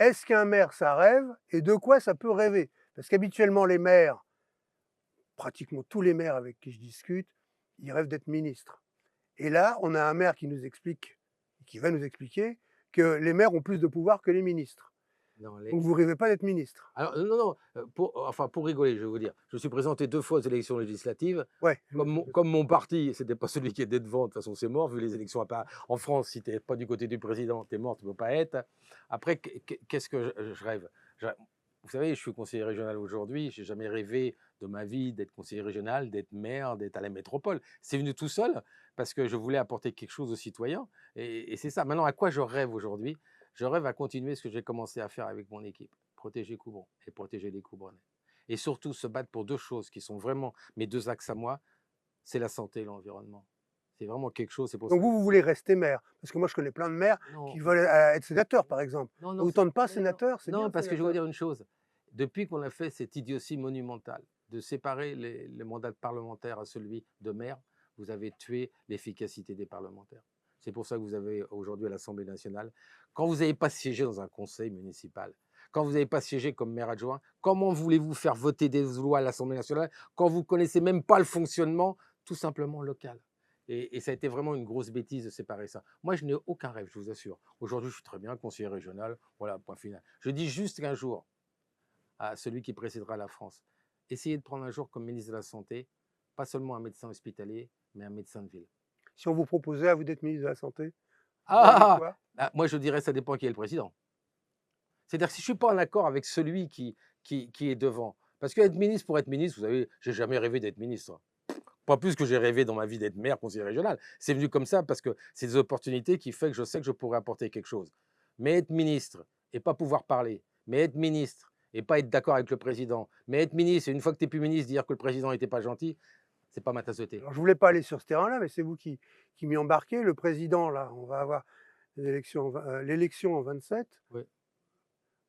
est-ce qu'un maire, ça rêve et de quoi ça peut rêver? Parce qu'habituellement, les maires, pratiquement tous les maires avec qui je discute, ils rêvent d'être ministres. Et là, on a un maire qui nous explique, qui va nous expliquer que les maires ont plus de pouvoir que les ministres. Dans Donc les vous rêvez pas d'être ministre? Alors non, non, pour rigoler, je vais vous dire, je me suis présenté 2 fois aux élections législatives. Ouais, Comme mon parti, c'était pas celui qui était devant, de toute façon, c'est mort, vu les élections à part en France, si tu es pas du côté du président, tu es mort, tu peux pas être. Après, qu'est-ce que je rêve? Je Vous savez, je suis conseiller régional aujourd'hui, j'ai jamais rêvé de ma vie d'être conseiller régional, d'être maire, d'être à la métropole. C'est venu tout seul parce que je voulais apporter quelque chose aux citoyens et c'est ça. Maintenant, à quoi je rêve aujourd'hui? Je rêve à continuer ce que j'ai commencé à faire avec mon équipe, protéger Coubron et protéger les Coubronais. Et surtout se battre pour 2 choses qui sont vraiment mes 2 axes à moi, c'est la santé et l'environnement. C'est vraiment quelque chose, c'est pour donc ça. vous voulez rester maire? Parce que moi je connais plein de maires Non, qui veulent, être sénateurs par exemple. non, Ça non, vous tente pas sénateur? C'est bien non, parce que je vais vous sénateur. dire une chose. Depuis qu'on a fait cette idiotie monumentale de séparer le mandat de parlementaire à celui de maire, vous avez tué l'efficacité des parlementaires. C'est pour ça que vous avez aujourd'hui à l'Assemblée nationale, quand vous n'avez pas siégé dans un conseil municipal, quand vous n'avez pas siégé comme maire adjoint, comment voulez-vous faire voter des lois à l'Assemblée nationale quand vous ne connaissez même pas le fonctionnement tout simplement local? Et ça a été vraiment une grosse bêtise de séparer ça. Moi, je n'ai aucun rêve, je vous assure. Aujourd'hui, je suis très bien conseiller régional, voilà, point final. Je dis juste qu'un jour, à celui qui précédera la France, essayez de prendre un jour comme ministre de la Santé, pas seulement un médecin hospitalier, mais un médecin de ville. Si on vous proposait à vous d'être ministre de la santé, vous diriez Ah, quoi? moi, je dirais ça dépend qui est le président. C'est-à-dire que si je ne suis pas en accord avec celui qui est devant, parce qu'être ministre pour être ministre, vous savez, j'ai jamais rêvé d'être ministre. Pas plus que j'ai rêvé dans ma vie d'être maire, conseiller régional. C'est venu comme ça parce que c'est des opportunités qui font que je sais que je pourrais apporter quelque chose. Mais être ministre et pas pouvoir parler, mais être ministre et pas être d'accord avec le président, mais être ministre et une fois que tu n'es plus ministre, dire que le président n'était pas gentil, c'est pas ma tasse de thé. Alors je voulais pas aller sur ce terrain-là, mais c'est vous qui m'y embarquez. Le président là, on va avoir l'élection en 27. Ouais.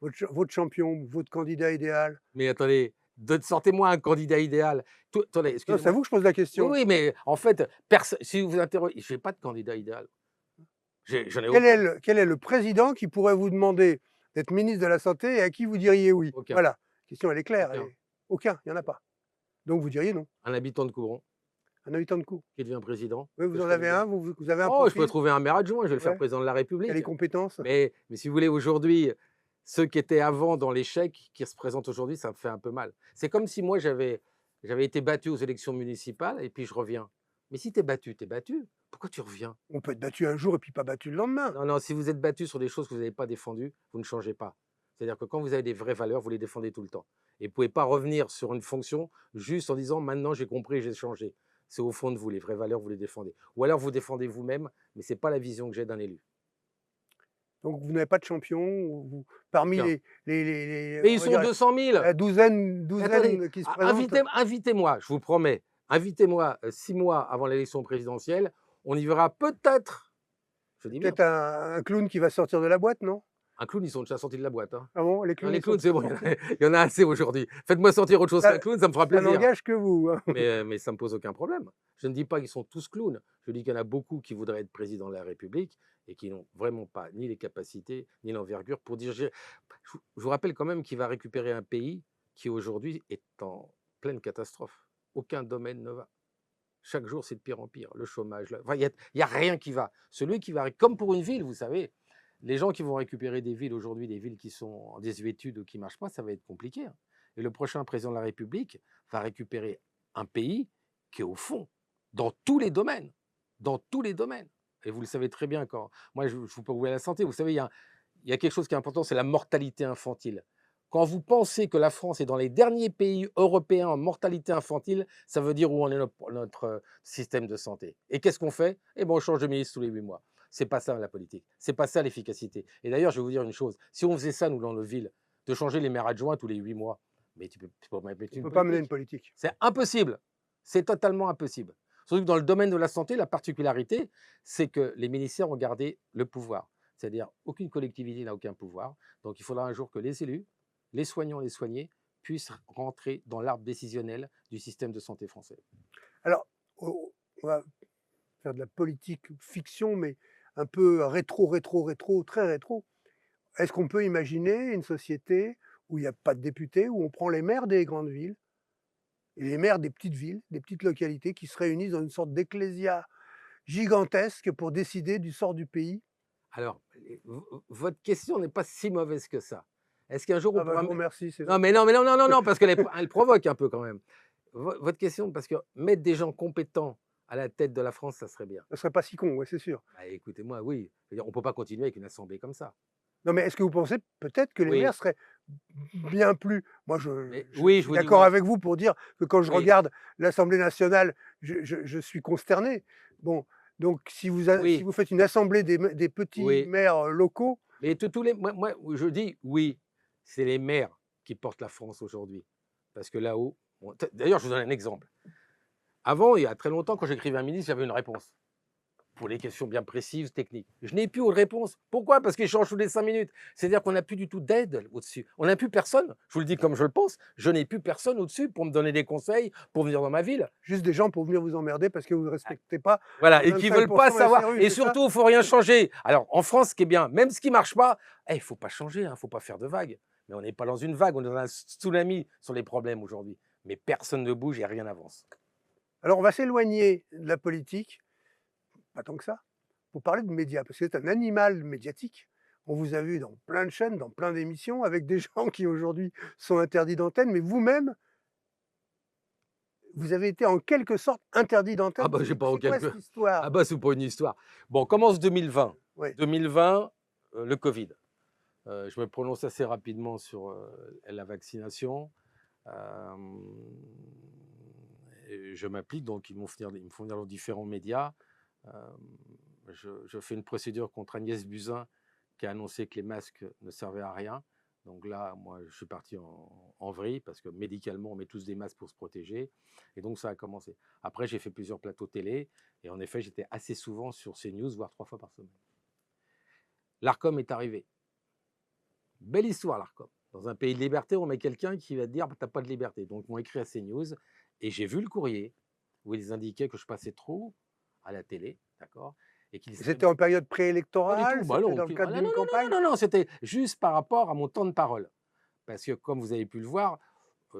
Votre champion, votre candidat idéal? Mais attendez, sortez-moi un candidat idéal. Attendez, Non, c'est à excusez-moi. vous que je pose la Oui, question. oui, mais en fait, si vous vous interrogez, je n'ai pas de candidat idéal. J'en ai Quel est aucun. le quel est le président qui pourrait vous demander d'être ministre de la santé et à qui vous diriez oui? Aucun. Voilà, la question elle est claire, Aucun. aucun, il y en a pas. Donc vous diriez non, Un habitant de Coubron un habitant de Cour. qui devient président, Oui, que vous je en connais avez bien. un, vous avez un Oh, je peux profil? trouver un maire adjoint, je vais le faire Ouais, président de la qui a les République. compétences? Mais si vous voulez, aujourd'hui, ceux qui étaient avant dans l'échec, qui se présentent aujourd'hui, ça me fait un peu mal. C'est comme si moi, j'avais été battu aux élections municipales et puis je reviens. Mais si tu es battu, tu es battu. Pourquoi tu reviens? On peut être battu un jour et puis pas battu le lendemain. Non, non, si vous êtes battu sur des choses que vous n'avez pas défendues, vous ne changez pas. C'est-à-dire que quand vous avez des vraies valeurs, vous les défendez tout le temps. Et vous ne pouvez pas revenir sur une fonction juste en disant maintenant j'ai compris, j'ai changé. C'est au fond de vous, les vraies valeurs, vous les défendez. Ou alors vous défendez vous-même, mais ce n'est pas la vision que j'ai d'un élu. Donc vous n'avez pas de champion, vous parmi Aucun. les Mais ils on va sont dire 200 000. la douzaine Mais attendez, douzaine qui se présentent? invitez-moi, je vous promets, invitez-moi 6 mois avant l'élection présidentielle, on y verra peut-être, je dis bien, Peut-être un clown qui va sortir de la boîte, non? un clown, ils sont déjà sortis de la boîte, hein. Ah bon? Les Non, clowns, les ils sont clowns, c'est tous bon, sortis? il y en a assez aujourd'hui. Faites-moi sortir autre chose Ça qu'un clown, ça me fera ça plaisir. n'engage que vous, hein. Mais ça ne me pose aucun problème. Je ne dis pas qu'ils sont tous clowns. Je dis qu'il y en a beaucoup qui voudraient être président de la République et qui n'ont vraiment pas ni les capacités ni l'envergure pour diriger. Je vous rappelle quand même qu'il va récupérer un pays qui aujourd'hui est en pleine catastrophe. Aucun domaine ne va. Chaque jour, c'est de pire en pire. Le chômage, enfin, il y a rien qui va. Celui qui va, comme pour une ville, vous savez, les gens qui vont récupérer des villes aujourd'hui, des villes qui sont en désuétude ou qui ne marchent pas, ça va être compliqué, hein. Et le prochain président de la République va récupérer un pays qui est au fond, dans tous les domaines. Dans tous les domaines. Et vous le savez très bien quand. Moi, je vous peux vous la santé. Vous savez, il y a quelque chose qui est important, c'est la mortalité infantile. Quand vous pensez que la France est dans les derniers pays européens en mortalité infantile, ça veut dire où en est notre système de santé. Et qu'est-ce qu'on fait? Eh bien, on change de ministre tous les 8 mois. C'est pas ça la politique. C'est pas ça l'efficacité. Et d'ailleurs, je vais vous dire une chose. Si on faisait ça, nous, dans nos villes, de changer les maires adjoints tous les 8 mois, mais tu peux pas mettre On une peut pas mener une politique. politique. C'est impossible. C'est totalement impossible. Surtout que dans le domaine de la santé, la particularité, c'est que les ministères ont gardé le pouvoir. C'est-à-dire aucune collectivité n'a aucun pouvoir. Donc il faudra un jour que les élus, les soignants, les soignés puissent rentrer dans l'arbre décisionnel du système de santé français. Alors, on va faire de la politique fiction, mais un peu rétro, rétro, rétro, très rétro. est-ce qu'on peut imaginer une société où il n'y a pas de députés, où on prend les maires des grandes villes et les maires des petites villes, des petites localités qui se réunissent dans une sorte d'ecclésia gigantesque pour décider du sort du pays? Alors, votre question n'est pas si mauvaise que ça. Est-ce qu'un jour on Ah bah, pourra je vous remercie, c'est non, gentil. mais non, mais non, non, non, non, parce elle provoque un peu quand même. Votre question, parce que mettre des gens compétents à la tête de la France, ça serait bien. Ça serait pas si con, ouais, c'est sûr. Bah, écoutez-moi, oui. Je veux dire, on ne peut pas continuer avec une assemblée comme ça. Non, mais est-ce que vous pensez peut-être que les Oui, maires seraient bien plus moi mais je oui, je suis vous dis d'accord oui. avec vous pour dire que quand je Oui, regarde l'Assemblée nationale, je suis consterné. Bon, donc si oui, vous faites une assemblée des petits oui. maires, locaux, Mais tous les, moi, je dis oui, c'est les maires qui portent la France aujourd'hui. Parce que là-haut, d'ailleurs, je vous donne un exemple. Avant, il y a très longtemps, quand j'écrivais un ministre, j'avais une réponse. Pour les questions bien précises, techniques. Je n'ai plus de réponse. Pourquoi? Parce qu'ils changent tous les 5 minutes. C'est-à-dire qu'on n'a plus du tout d'aide au-dessus. On n'a plus personne. Je vous le dis comme je le pense. Je n'ai plus personne au-dessus pour me donner des conseils, pour venir dans ma ville. juste des gens pour venir vous emmerder parce que vous ne Ah, respectez pas voilà, les et qui ne veulent pas 25 de la savoir. SRU, Et c'est ça? surtout, il ne faut rien changer. Alors, en France, ce qui est bien, même ce qui ne marche pas, il ne faut pas changer, il ne faut pas faire de vagues. Mais on n'est pas dans une vague, on est dans un tsunami sur les problèmes aujourd'hui. Mais personne ne bouge et rien n'avance. Alors on va s'éloigner de la politique, pas tant que ça, pour parler de médias, parce que c'est un animal médiatique. On vous a vu dans plein de chaînes, dans plein d'émissions, avec des gens qui aujourd'hui sont interdits d'antenne, mais vous-même, vous avez été en quelque sorte interdit Ah d'antenne. bah, j'ai pas en C'est quoi quelque. cette histoire? Ah bah, c'est pas une histoire. Bon, on commence 2020. Oui. 2020, le Covid. Je me prononce assez rapidement sur la vaccination. Et je m'applique, donc ils me font venir dans différents médias. Euh, je fais une procédure contre Agnès Buzyn qui a annoncé que les masques ne servaient à rien. Donc là, moi, je suis parti en vrille parce que médicalement, on met tous des masques pour se protéger. Et donc, ça a commencé. Après, j'ai fait plusieurs plateaux télé. Et en effet, j'étais assez souvent sur CNews, voire 3 fois par semaine. L'ARCOM est arrivé. Belle histoire, l'ARCOM. Dans un pays de liberté, on met quelqu'un qui va te dire bah, tu n'as pas de liberté. Donc, ils m'ont écrit à CNews et j'ai vu le courrier où ils indiquaient que je passais trop à la télé, d'accord, et qu'ils seraient. C'était en période Pas du tout, préélectorale? bah C'était non, dans le cadre ah non, non, d'une non, campagne? non, non, non, c'était juste par rapport à mon temps de parole. Parce que comme vous avez pu le voir,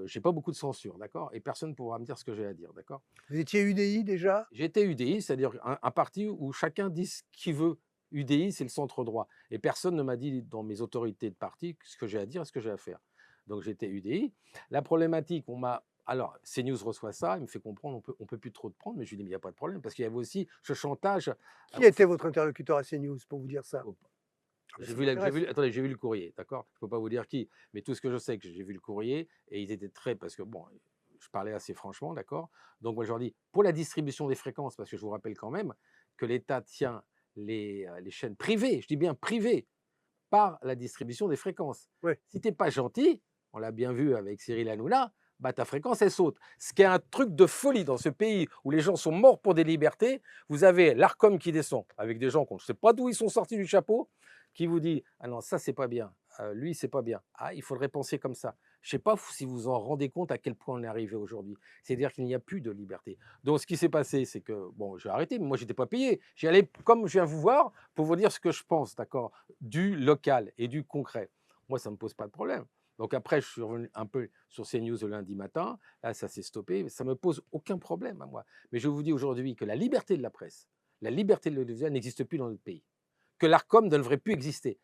j'ai pas beaucoup de censure, d'accord, et personne ne pourra me dire ce que j'ai à dire, d'accord. Vous étiez UDI déjà? J'étais UDI, c'est-à-dire un parti où chacun dit ce qu'il veut. UDI, c'est le centre droit. Et personne ne m'a dit dans mes autorités de parti ce que j'ai à dire et ce que j'ai à faire. Donc j'étais UDI. La problématique, on m'a. Alors, CNews reçoit ça, il me fait comprendre, on peut plus trop te prendre, mais je lui dis, mais il n'y a pas de problème, parce qu'il y avait aussi ce chantage. Qui était votre interlocuteur à CNews pour vous dire ça? Au- Ah bah, ça m'intéresse. Attendez, j'ai vu le courrier, d'accord? Je ne peux pas vous dire qui, mais tout ce que je sais, que j'ai vu le courrier, et ils étaient très, parce que bon, je parlais assez franchement, d'accord? Donc moi, je leur dis, pour la distribution des fréquences, parce que je vous rappelle quand même que l'État tient les chaînes privées, je dis bien privées, par la distribution des fréquences. Oui. Si tu n'es pas gentil, on l'a bien vu avec Cyril Hanouna, bah ta fréquence, elle saute. Ce qui est un truc de folie dans ce pays où les gens sont morts pour des libertés, vous avez l'ARCOM qui descend avec des gens qu'on ne sait pas d'où ils sont sortis du chapeau, qui vous dit ah non, ça c'est pas bien, lui c'est pas bien, ah il faudrait penser comme ça. Je ne sais pas si vous en rendez compte à quel point on est arrivé aujourd'hui. C'est-à-dire qu'il n'y a plus de liberté. Donc ce qui s'est passé, c'est que bon, j'ai arrêté, mais moi j'étais pas payé. J'y allais comme je viens vous voir pour vous dire ce que je pense, d'accord, du local et du concret. Moi ça me pose pas de problème. Donc après, je suis revenu un peu sur CNews le lundi matin. Là, ça s'est stoppé. Ça ne me pose aucun problème à moi. Mais je vous dis aujourd'hui que la liberté de la presse, la liberté de l'audiovisuel n'existe plus dans notre pays. Que l'ARCOM ne devrait plus exister.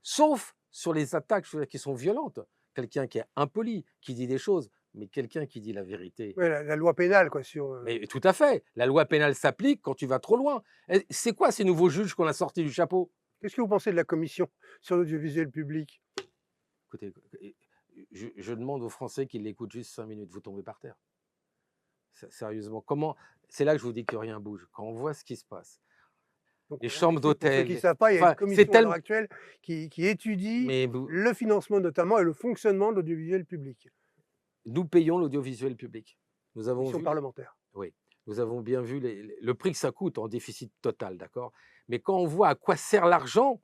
Sauf sur les attaques qui sont violentes. Quelqu'un qui est impoli, qui dit des choses, mais quelqu'un qui dit la vérité. Ouais, la loi pénale, quoi, sur. Mais tout à fait. La loi pénale s'applique quand tu vas trop loin. C'est quoi ces nouveaux juges qu'on a sortis du chapeau? Qu'est-ce que vous pensez de la commission sur l'audiovisuel public? Écoutez, je demande aux Français qu'ils l'écoutent juste 5 minutes. Vous tombez par terre. Sérieusement, comment? C'est là que je vous dis que rien bouge. Quand on voit ce qui se passe, Donc, les on chambres explique pour ceux qui ne d'hôtel, savent pas, il y a une enfin, c'est commission à l'heure tellement. actuelle qui étudie Mais le financement notamment et le fonctionnement de l'audiovisuel public. nous payons l'audiovisuel public. Nous avons Commission vu, parlementaire. oui, nous avons bien vu le prix que ça coûte en déficit total, d'accord. Mais quand on voit à quoi sert l'argent,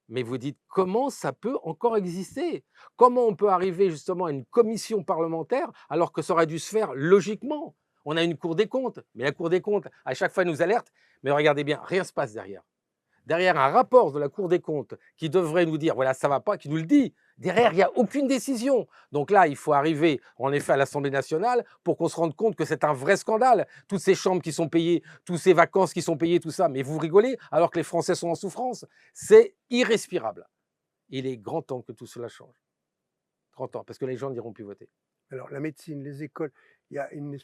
mais vous dites comment ça peut encore exister? Comment on peut arriver justement à une commission parlementaire alors que ça aurait dû se faire logiquement? On a une Cour des comptes, mais la Cour des comptes, à chaque fois, nous alerte. Mais regardez bien, rien ne se passe derrière. derrière un rapport de la Cour des comptes qui devrait nous dire, voilà, ça va pas, qui nous le dit, derrière, il n'y a aucune décision. Donc là, il faut arriver, en effet, à l'Assemblée nationale pour qu'on se rende compte que c'est un vrai scandale. Toutes ces chambres qui sont payées, toutes ces vacances qui sont payées, tout ça. Mais vous rigolez, alors que les Français sont en souffrance. C'est irrespirable. Il est grand temps que tout cela change. Grand temps, parce que les gens n'iront plus voter. Alors la médecine, les écoles, il y a une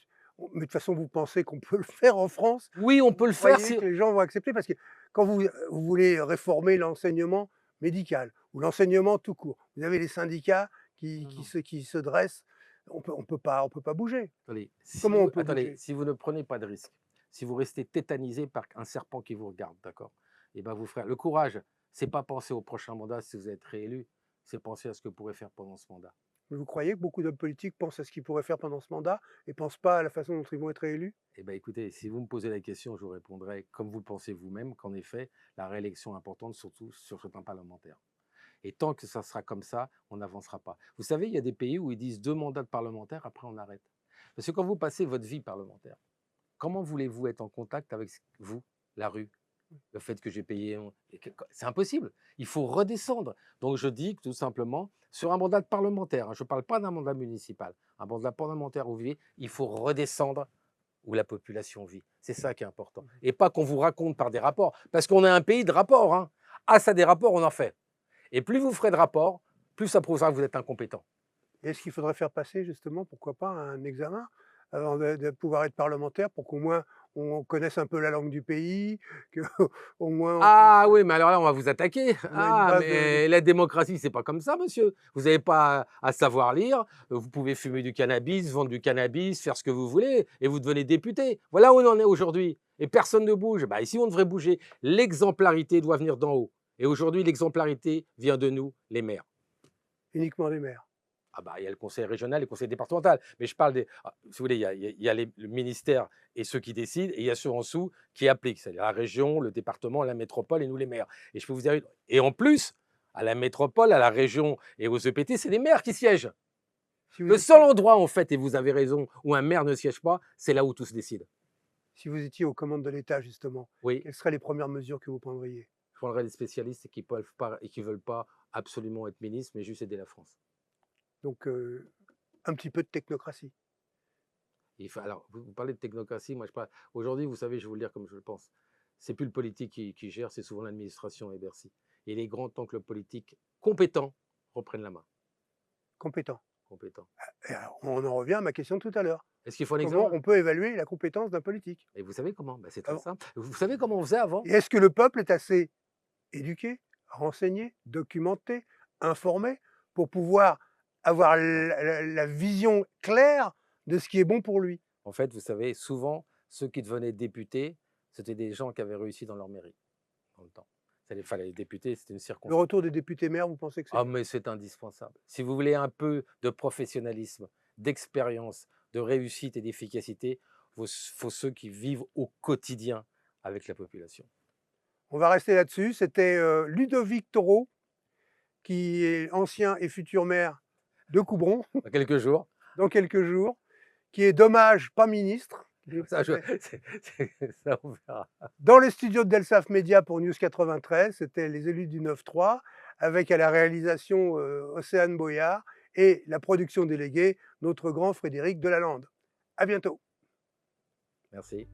mais de toute façon, vous pensez qu'on peut le faire en France? Oui, on peut le Vous faire. croyez que les gens vont accepter? Parce que quand vous voulez réformer l'enseignement médical ou l'enseignement tout court, vous avez les syndicats qui Non, non. qui se dressent, on peut pas bouger. Attendez, Comment on peut attendez, bouger? si vous ne prenez pas de risque, si vous restez tétanisé par un serpent qui vous regarde, d'accord, et ben vous ferez. Le courage, c'est pas penser au prochain mandat si vous êtes réélu, c'est penser à ce que vous pourrez faire pendant ce mandat. Vous croyez que beaucoup d'hommes politiques pensent à ce qu'ils pourraient faire pendant ce mandat et pensent pas à la façon dont ils vont être réélus? Eh bien, écoutez, si vous me posez la question, je vous répondrai, comme vous le pensez vous-même, qu'en effet, la réélection est importante, surtout sur certains parlementaires. Et tant que ça sera comme ça, on n'avancera pas. Vous savez, il y a des pays où ils disent 2 mandats de parlementaire, après on arrête. Parce que quand vous passez votre vie parlementaire, comment voulez-vous être en contact avec vous, la rue, le fait que j'ai payé, c'est impossible. Il faut redescendre. Donc je dis que tout simplement, sur un mandat de parlementaire, hein, je ne parle pas d'un mandat municipal, un mandat parlementaire où vous vivez, il faut redescendre où la population vit. C'est ça qui est important. Et pas qu'on vous raconte par des rapports, parce qu'on est un pays de rapports. Hein. Ah, ça, des rapports, on en fait. Et plus vous ferez de rapports, plus ça prouvera que vous êtes incompétent. Est-ce qu'il faudrait faire passer justement, pourquoi pas, un examen avant de pouvoir être parlementaire pour qu'au moins on connaisse un peu la langue du pays, qu'au moins on Ah puisse oui, mais alors là, on va vous attaquer. on a une Ah, base de mais la démocratie, c'est pas comme ça, monsieur. Vous n'avez pas à savoir lire. Vous pouvez fumer du cannabis, vendre du cannabis, faire ce que vous voulez, et vous devenez député. Voilà où on en est aujourd'hui. Et personne ne bouge. Bah, ici, on devrait bouger. L'exemplarité doit venir d'en haut. Et aujourd'hui, l'exemplarité vient de nous, les maires. uniquement des maires. Ah bah, il y a le conseil régional et le conseil départemental. Mais je parle des. Si vous voulez, il y a le ministère et ceux qui décident, et il y a ceux en dessous qui appliquent. C'est-à-dire la région, le département, la métropole et nous, les maires. Et je peux vous dire. Et en plus, à la métropole, à la région et aux EPT, c'est les maires qui siègent. Si vous Le étiez seul endroit, en fait, et vous avez raison, où un maire ne siège pas, c'est là où tout se décide. si vous étiez aux commandes de l'État justement, Oui, quelles seraient les premières mesures que vous prendriez? je prendrai des spécialistes qui peuvent pas et qui veulent pas absolument être ministres, mais juste aider la France. Donc un petit peu de technocratie. Alors, vous parlez de technocratie, moi je parle. Aujourd'hui, vous savez, je vais vous le dire comme je le pense. C'est plus le politique qui gère, c'est souvent l'administration et Bercy. Et il est grand temps que le politique compétent reprenne la main. Compétent. Compétent. Et alors, on en revient à ma question de tout à l'heure. Est-ce qu'il faut un Comment examen? on peut évaluer la compétence d'un politique? Et vous savez comment? C'est très Alors, simple. Vous savez comment on faisait avant? et est-ce que le peuple est assez éduqué, renseigné, documenté, informé pour pouvoir avoir Non. la vision claire de ce qui est bon pour lui? En fait, vous savez, souvent, ceux qui devenaient députés, c'était des gens qui avaient réussi dans leur mairie, dans le temps. Il fallait les députés, c'était une Le circonstance. retour des députés maires, vous pensez que c'est Ah, bien? mais c'est indispensable. Si vous voulez un peu de professionnalisme, d'expérience, de réussite et d'efficacité, il faut ceux qui vivent au quotidien avec la population. On va rester là-dessus. C'était Ludovic Toro, qui est ancien et futur maire de Coubron, Dans quelques jours, dans quelques jours, qui est dommage pas ministre, qui est ça, passé ça, on verra. dans les studios de Delsaf Média pour News 93. C'était les élus du 9-3, avec à la réalisation Océane Boyard et la production déléguée, notre grand Frédéric Delalande. À bientôt. Merci.